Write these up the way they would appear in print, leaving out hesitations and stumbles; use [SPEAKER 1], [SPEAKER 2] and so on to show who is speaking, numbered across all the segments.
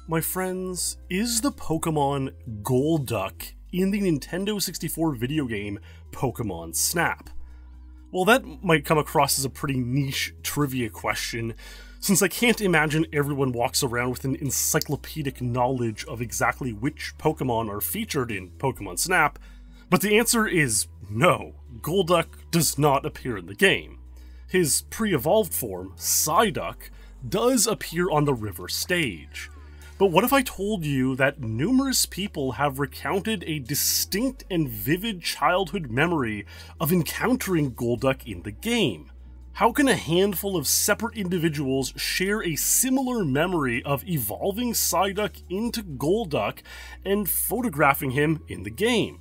[SPEAKER 1] My friends, is the Pokemon Golduck in the Nintendo 64 video game Pokemon Snap? Well, that might come across as a pretty niche trivia question, since I can't imagine everyone walks around with an encyclopedic knowledge of exactly which Pokemon are featured in Pokemon Snap, but the answer is no, Golduck does not appear in the game. His pre-evolved form, Psyduck, does appear on the river stage. But what if I told you that numerous people have recounted a distinct and vivid childhood memory of encountering Golduck in the game? How can a handful of separate individuals share a similar memory of evolving Psyduck into Golduck and photographing him in the game?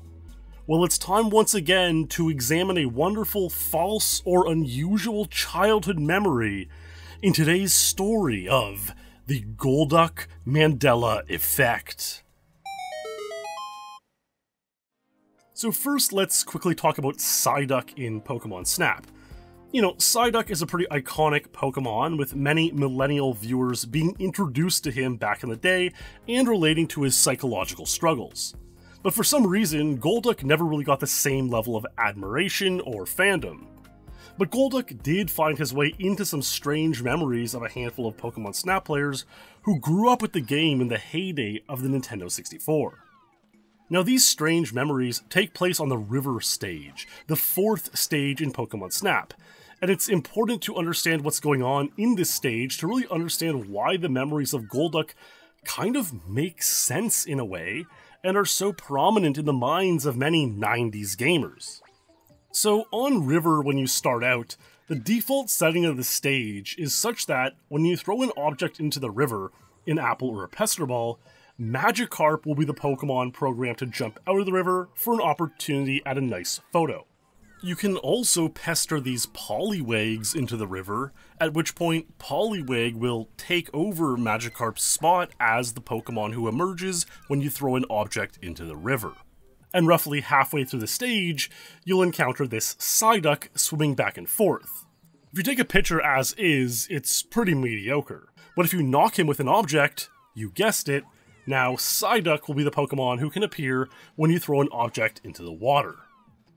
[SPEAKER 1] Well, it's time once again to examine a wonderful false or unusual childhood memory in today's story of the Golduck Mandela Effect. So first, let's quickly talk about Psyduck in Pokemon Snap. You know, Psyduck is a pretty iconic Pokemon, with many millennial viewers being introduced to him back in the day and relating to his psychological struggles. But for some reason, Golduck never really got the same level of admiration or fandom. But Golduck did find his way into some strange memories of a handful of Pokemon Snap players who grew up with the game in the heyday of the Nintendo 64. Now, these strange memories take place on the River stage, the fourth stage in Pokemon Snap, and it's important to understand what's going on in this stage to really understand why the memories of Golduck kind of make sense in a way, and are so prominent in the minds of many 90s gamers. So on River, when you start out, the default setting of the stage is such that when you throw an object into the river, an apple or a Pester Ball, Magikarp will be the Pokemon programmed to jump out of the river for an opportunity at a nice photo. You can also pester these Poliwags into the river, at which point Poliwag will take over Magikarp's spot as the Pokemon who emerges when you throw an object into the river. And roughly halfway through the stage, you'll encounter this Psyduck swimming back and forth. If you take a picture as is, it's pretty mediocre. But if you knock him with an object, you guessed it, now Psyduck will be the Pokemon who can appear when you throw an object into the water.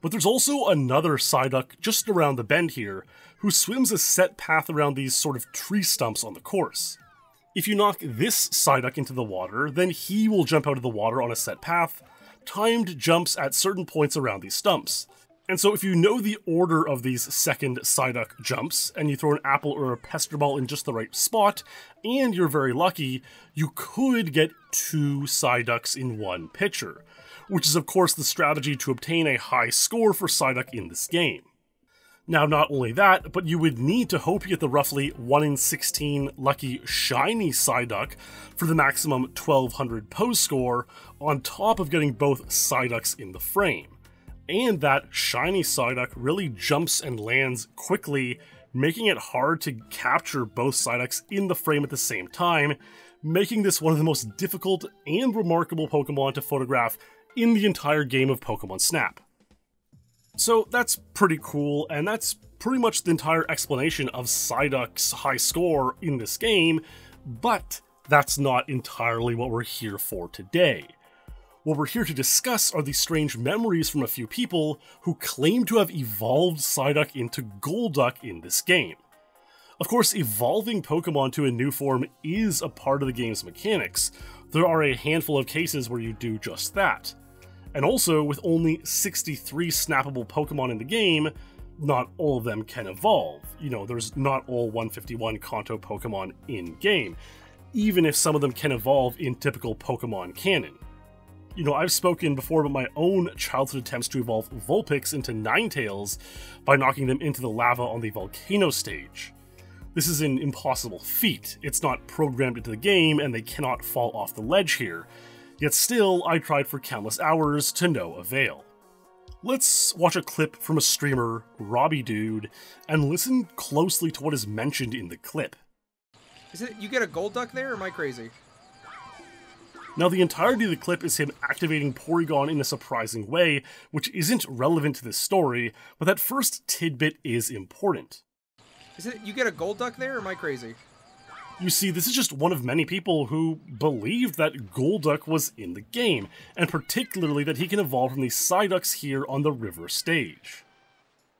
[SPEAKER 1] But there's also another Psyduck just around the bend here, who swims a set path around these sort of tree stumps on the course. If you knock this Psyduck into the water, then he will jump out of the water on a set path, timed jumps at certain points around these stumps. And so if you know the order of these second Psyduck jumps, and you throw an apple or a Pester Ball in just the right spot, and you're very lucky, you could get two Psyducks in one picture, which is of course the strategy to obtain a high score for Psyduck in this game. Now, not only that, but you would need to hope you get the roughly 1 in 16 lucky shiny Psyduck for the maximum 1200 pose score, on top of getting both Psyducks in the frame. And that shiny Psyduck really jumps and lands quickly, making it hard to capture both Psyducks in the frame at the same time, making this one of the most difficult and remarkable Pokemon to photograph in the entire game of Pokemon Snap. So that's pretty cool, and that's pretty much the entire explanation of Psyduck's high score in this game, but that's not entirely what we're here for today. What we're here to discuss are the strange memories from a few people who claim to have evolved Psyduck into Golduck in this game. Of course, evolving Pokemon to a new form is a part of the game's mechanics. There are a handful of cases where you do just that. And also, with only 63 snappable Pokemon in the game, not all of them can evolve. You know, there's not all 151 Kanto Pokemon in-game, even if some of them can evolve in typical Pokemon canon. You know, I've spoken before about my own childhood attempts to evolve Vulpix into Ninetales by knocking them into the lava on the Volcano stage. This is an impossible feat. It's not programmed into the game, and they cannot fall off the ledge here. Yet still, I tried for countless hours to no avail. Let's watch a clip from a streamer, Robbie Dude, and listen closely to what is mentioned in the clip.
[SPEAKER 2] Is it you get a Golduck there, or am I crazy?
[SPEAKER 1] Now, the entirety of the clip is him activating Porygon in a surprising way, which isn't relevant to this story, but that first tidbit is important.
[SPEAKER 2] Is it you get a Golduck there, or am I crazy?
[SPEAKER 1] You see, this is just one of many people who believed that Golduck was in the game, and particularly that he can evolve from these Psyducks here on the river stage.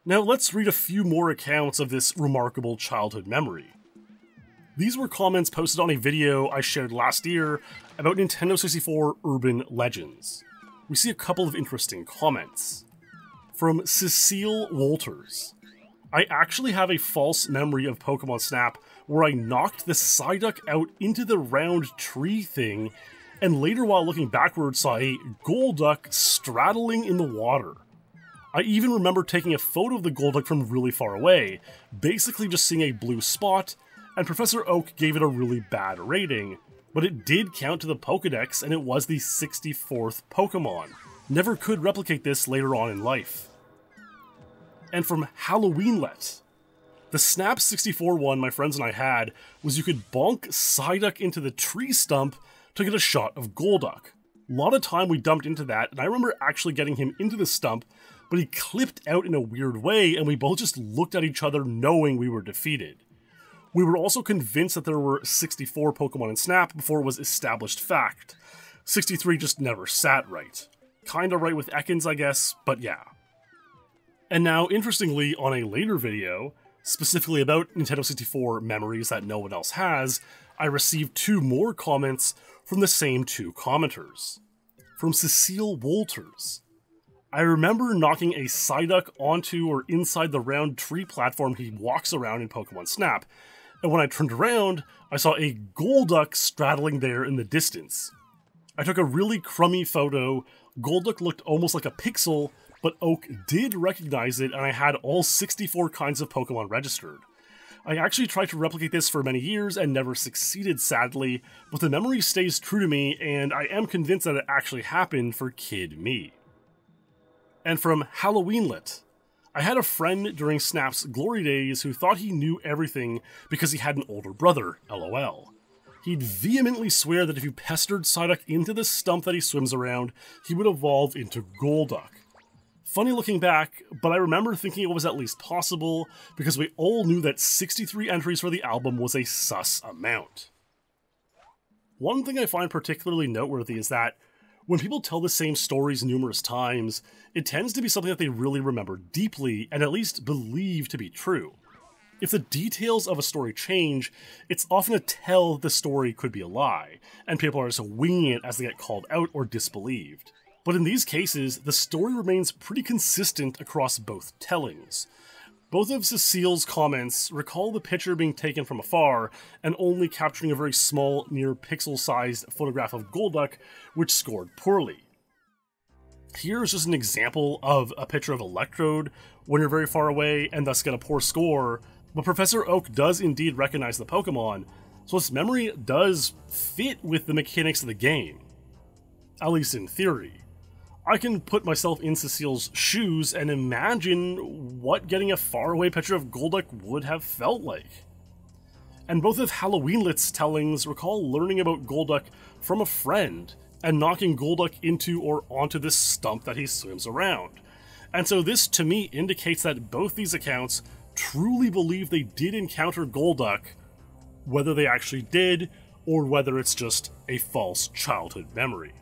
[SPEAKER 1] Now let's read a few more accounts of this remarkable childhood memory. These were comments posted on a video I shared last year about Nintendo 64 Urban Legends. We see a couple of interesting comments. From Cecile Walters. I actually have a false memory of Pokemon Snap where I knocked the Psyduck out into the round tree thing, and later while looking backwards saw a Golduck straddling in the water. I even remember taking a photo of the Golduck from really far away, basically just seeing a blue spot, and Professor Oak gave it a really bad rating, but it did count to the Pokedex and it was the 64th Pokemon. Never could replicate this later on in life. And from Halloweenlet. The Snap 64 one my friends and I had was you could bonk Psyduck into the tree stump to get a shot of Golduck. A lot of time we dumped into that, and I remember actually getting him into the stump, but he clipped out in a weird way, and we both just looked at each other knowing we were defeated. We were also convinced that there were 64 Pokemon in Snap before it was established fact. 63 just never sat right. Kinda right with Ekans, I guess, but yeah. And now, interestingly, on a later video, specifically about Nintendo 64 memories that no one else has, I received 2 more comments from the same 2 commenters. From Cecile Walters. I remember knocking a Psyduck onto or inside the round tree platform he walks around in Pokemon Snap, and when I turned around, I saw a Golduck straddling there in the distance. I took a really crummy photo. Golduck looked almost like a pixel, but Oak did recognize it, and I had all 64 kinds of Pokemon registered. I actually tried to replicate this for many years and never succeeded, sadly, but the memory stays true to me, and I am convinced that it actually happened for kid me. And from Halloweenlet. I had a friend during Snap's glory days who thought he knew everything because he had an older brother, LOL. He'd vehemently swear that if you pestered Psyduck into the stump that he swims around, he would evolve into Golduck. Funny looking back, but I remember thinking it was at least possible because we all knew that 63 entries for the album was a sus amount. One thing I find particularly noteworthy is that when people tell the same stories numerous times, it tends to be something that they really remember deeply and at least believe to be true. If the details of a story change, it's often a tell that the story could be a lie, and people are just winging it as they get called out or disbelieved. But in these cases, the story remains pretty consistent across both tellings. Both of Cecile's comments recall the picture being taken from afar and only capturing a very small, near pixel-sized photograph of Golduck, which scored poorly. Here is just an example of a picture of Electrode when you're very far away and thus get a poor score, but Professor Oak does indeed recognize the Pokemon, so its memory does fit with the mechanics of the game. At least in theory. I can put myself in Cecile's shoes and imagine what getting a faraway picture of Golduck would have felt like. And both of Halloweenlet's tellings recall learning about Golduck from a friend and knocking Golduck into or onto this stump that he swims around. And so this to me indicates that both these accounts truly believe they did encounter Golduck, whether they actually did or whether it's just a false childhood memory.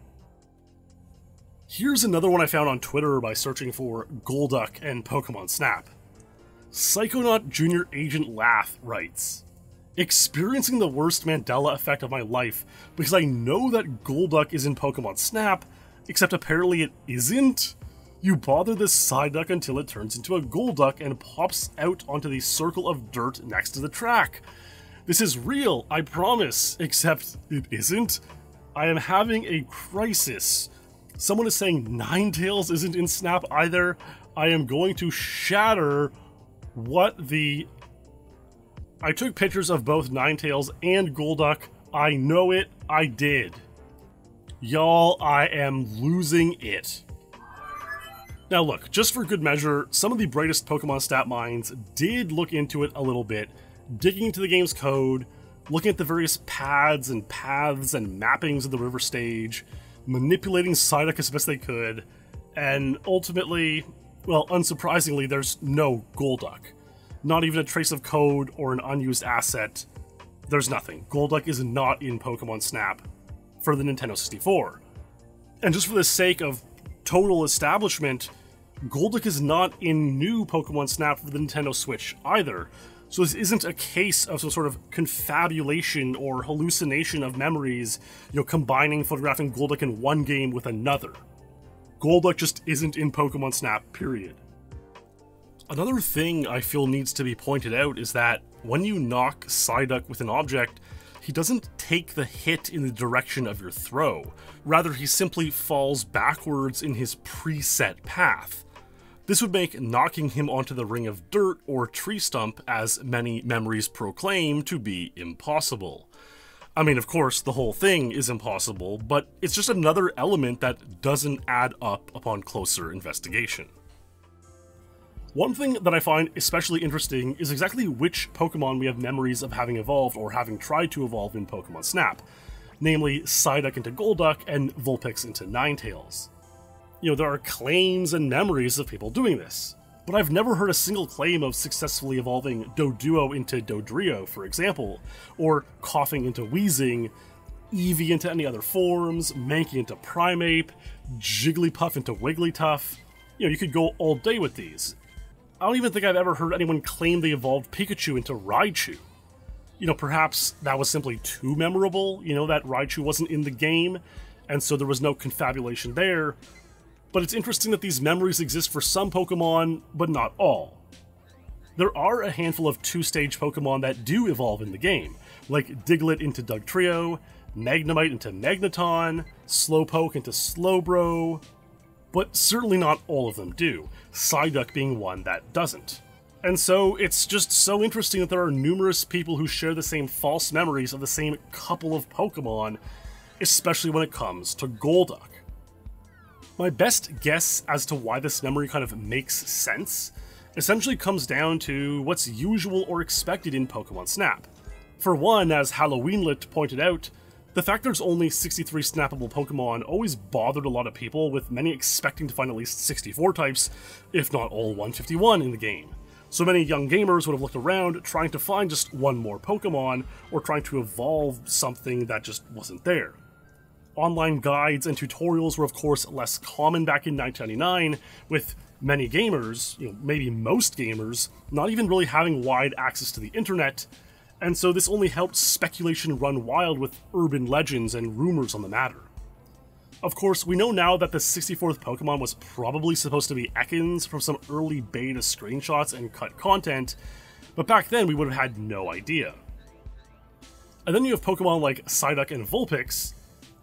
[SPEAKER 1] Here's another one I found on Twitter by searching for Golduck and Pokemon Snap. Psychonaut Junior Agent Lath writes, experiencing the worst Mandela effect of my life because I know that Golduck is in Pokemon Snap, except apparently it isn't? You bother this Psyduck until it turns into a Golduck and pops out onto the circle of dirt next to the track. This is real, I promise, except it isn't. I am having a crisis. Someone is saying Ninetales isn't in Snap either. I am going to shatter what the... I took pictures of both Ninetales and Golduck. I know it. I did. Y'all, I am losing it. Now look, just for good measure, some of the brightest Pokemon stat minds did look into it a little bit, digging into the game's code, looking at the various paths and mappings of the river stage, manipulating Psyduck as best they could, and ultimately, well, unsurprisingly, there's no Golduck. Not even a trace of code or an unused asset. there's nothing. Golduck is not in Pokemon Snap for the Nintendo 64. And just for the sake of total establishment, Golduck is not in new Pokemon Snap for the Nintendo Switch either. So this isn't a case of some sort of confabulation or hallucination of memories, combining photographing Golduck in one game with another. Golduck just isn't in Pokemon Snap, period. Another thing I feel needs to be pointed out is that when you knock Psyduck with an object, he doesn't take the hit in the direction of your throw. Rather, he simply falls backwards in his preset path. This would make knocking him onto the ring of dirt or tree stump, as many memories proclaim, to be impossible. I mean, of course, the whole thing is impossible, but it's just another element that doesn't add up upon closer investigation. One thing that I find especially interesting is exactly which Pokemon we have memories of having evolved or having tried to evolve in Pokemon Snap, namely Psyduck into Golduck and Vulpix into Ninetales. There are claims and memories of people doing this, but I've never heard a single claim of successfully evolving Doduo into Dodrio, for example, or Coughing into Wheezing, Eevee into any other forms, Mankey into Primeape, Jigglypuff into Wigglytuff. You could go all day with these. I don't even think I've ever heard anyone claim they evolved Pikachu into Raichu. Perhaps that was simply too memorable, that Raichu wasn't in the game, and so there was no confabulation there. But it's interesting that these memories exist for some Pokemon, but not all. There are a handful of two-stage Pokemon that do evolve in the game, like Diglett into Dugtrio, Magnemite into Magneton, Slowpoke into Slowbro, but certainly not all of them do, Psyduck being one that doesn't. And so it's just so interesting that there are numerous people who share the same false memories of the same couple of Pokemon, especially when it comes to Golduck. My best guess as to why this memory kind of makes sense essentially comes down to what's usual or expected in Pokemon Snap. For one, as Halloweenlit pointed out, the fact there's only 63 snappable Pokemon always bothered a lot of people, with many expecting to find at least 64 types, if not all 151 in the game. So many young gamers would have looked around trying to find just one more Pokemon, or trying to evolve something that just wasn't there. Online guides and tutorials were of course less common back in 1999, with many gamers, maybe most gamers, not even really having wide access to the internet, and so this only helped speculation run wild with urban legends and rumors on the matter. Of course, we know now that the 64th Pokemon was probably supposed to be Ekans from some early beta screenshots and cut content, but back then we would have had no idea. And then you have Pokemon like Psyduck and Vulpix,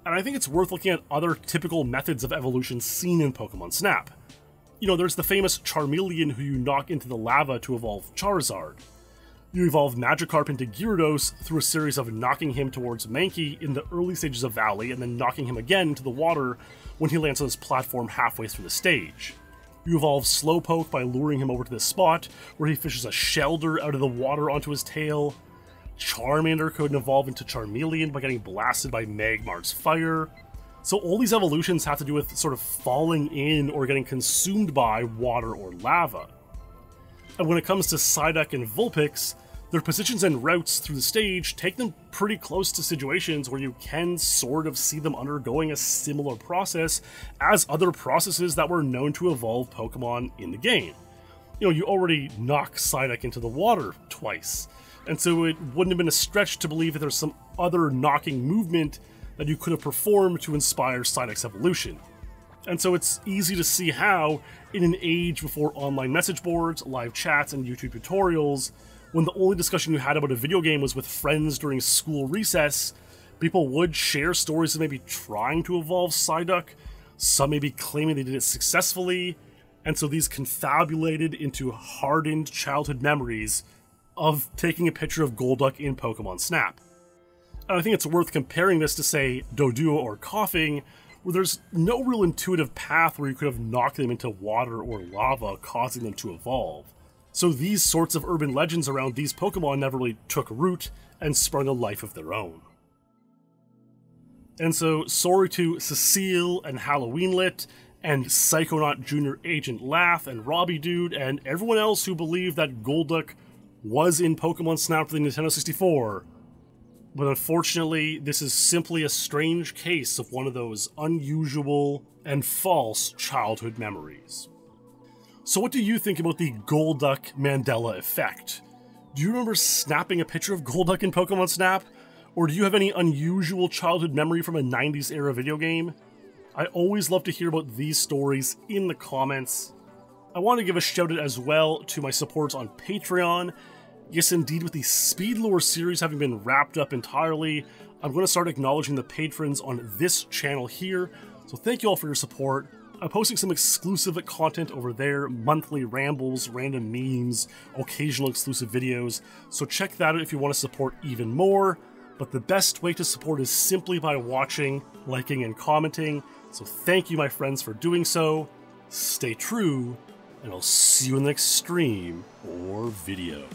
[SPEAKER 1] and I think it's worth looking at other typical methods of evolution seen in Pokemon Snap. There's the famous Charmeleon who you knock into the lava to evolve Charizard. You evolve Magikarp into Gyarados through a series of knocking him towards Mankey in the early stages of Valley, and then knocking him again into the water when he lands on his platform halfway through the stage. You evolve Slowpoke by luring him over to this spot, where he fishes a Shelder out of the water onto his tail. Charmander could evolve into Charmeleon by getting blasted by Magmar's fire. So all these evolutions have to do with sort of falling in or getting consumed by water or lava. And when it comes to Psyduck and Vulpix, their positions and routes through the stage take them pretty close to situations where you can sort of see them undergoing a similar process as other processes that were known to evolve Pokemon in the game. You already knock Psyduck into the water twice, and so it wouldn't have been a stretch to believe that there's some other knocking movement that you could have performed to inspire Psyduck's evolution. And so it's easy to see how, in an age before online message boards, live chats, and YouTube tutorials, when the only discussion you had about a video game was with friends during school recess, people would share stories of maybe trying to evolve Psyduck, some maybe claiming they did it successfully, and so these confabulated into hardened childhood memories of taking a picture of Golduck in Pokemon Snap. And I think it's worth comparing this to, say, Doduo or Coughing, where there's no real intuitive path where you could have knocked them into water or lava, causing them to evolve. So these sorts of urban legends around these Pokemon never really took root and sprung a life of their own. And so, sorry to Cecile and Halloweenlit, and Psychonaut Jr. Agent Laugh and Robbie Dude, and everyone else who believed that Golduck was in Pokemon Snap for the Nintendo 64, But unfortunately, this is simply a strange case of one of those unusual and false childhood memories. So what do you think about the Golduck Mandela effect? Do you remember snapping a picture of Golduck in Pokemon Snap? Or do you have any unusual childhood memory from a 90s era video game? I always love to hear about these stories in the comments. I want to give a shout out as well to my supporters on Patreon. Yes, indeed, with the Speedlure series having been wrapped up entirely, I'm going to start acknowledging the patrons on this channel here, so thank you all for your support. I'm posting some exclusive content over there, monthly rambles, random memes, occasional exclusive videos, so check that out if you want to support even more. But the best way to support is simply by watching, liking, and commenting, so thank you my friends for doing so. Stay true, and I'll see you in the next stream or video.